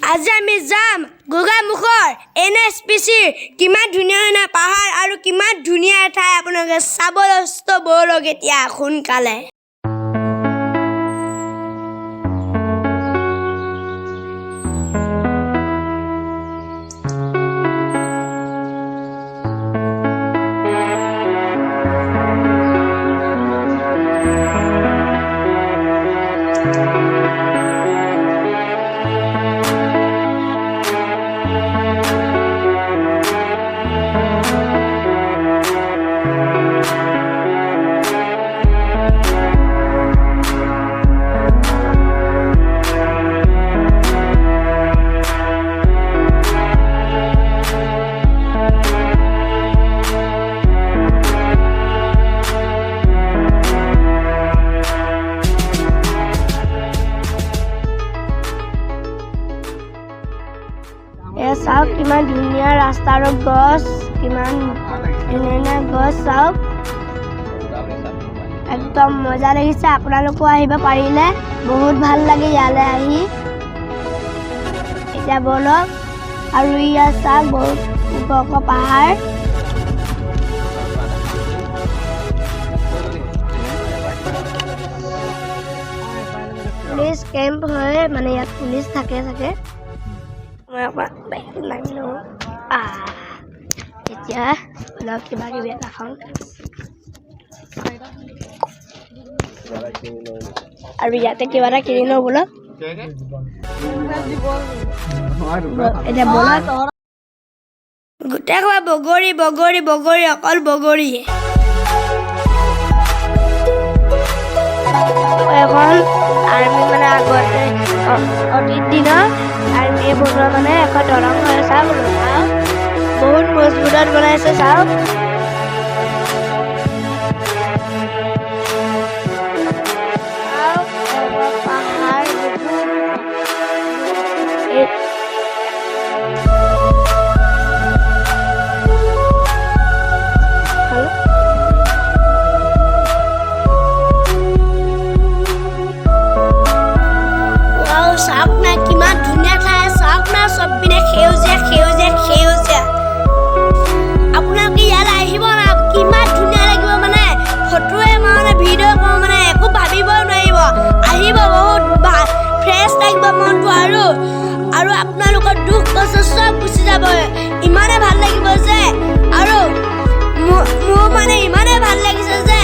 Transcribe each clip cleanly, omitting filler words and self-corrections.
আজি আমি যাম গোগামুখৰ NSPC কিমান ধুনীয়া ধুনীয়া পাহাৰ আৰু কিমান ধুনীয়া ঠাই আপোনালোকে চাবলৈ বলক এতিয়া সোনকালে। চাওক কিমান ধুনীয়া ৰাস্তাৰ গছ, কিমান ধুনীয়া গছ চাওক, একদম মজা লাগিছে। আপোনালোকো আহিব পাৰিলে, বহুত ভাল লাগে ইয়ালৈ আহি। এতিয়া বলক আৰু ইয়াত চাওক বহুত ওখ পাহাৰ, পুলিচ কেম্প হয়, মানে ইয়াত পুলিচ থাকে চাগে। মই এতিয়া অলপ কিবা কিবি এটা খাওঁ আৰু ইয়াতে কিবা এটা কিনি লওঁ বলক। এতিয়া বলক, গোটেই খোৱা বগৰী বগৰী বগৰী, অকল বগৰী। এখন আৰ্মি মানে আগতে অতীত দিনৰ আৰ্মিয়ে বনোৱা মানে এখন দলং হয়। চাওক বহুত মজবুতত বনাইছে চাওক। পাহাৰ চাওক না কিমান ধুনীয়া ঠাই, চাওক না চব পিনে সেউজীয়া সেউজীয়া সেউজীয়া। আপোনালোকে ইয়ালৈ আহিব না, কিমান ধুনীয়া লাগিব, মানে ফটোৱে মানে ভিডিঅ' কৰোঁ মানে একো ভাবিব নোৱাৰিব। আহিব, বহুত ফ্ৰেছ লাগিব মনটো, আৰু আপোনালোকৰ দুখ কষ্ট চব গুচি যাব। ইমানে ভাল লাগিব যে, আৰু মোৰ মানে ইমানে ভাল লাগিছে যে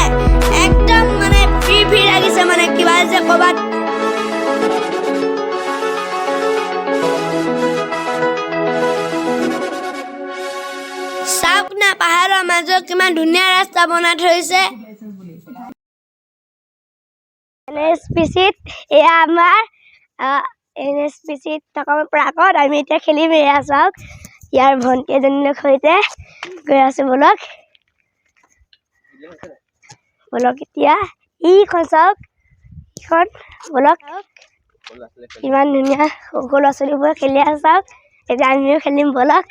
একদম মানে ফ্ৰী লাগিছে, মানে কিবা যে ক'ৰবাত চাওক না পাহাৰৰ মাজত কিমান ধুনীয়া ৰাস্তা বনাই থৈছে। NSPCত এয়া আমাৰ NSPCত থকা প্ৰাকত আমি এতিয়া খেলিম। এয়া চাওক ইয়াৰ ভণ্টি এজনীৰ সৈতে গৈ আছো, বলক বলক। এতিয়া ইখন চাওক, ইখন বলক, ইমান ধুনীয়া সৰু ল'ৰা ছোৱালীবোৰে খেলি আছে চাওক। এতিয়া আমিও খেলিম বলক।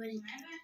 ফেব্ৰুৱাৰীত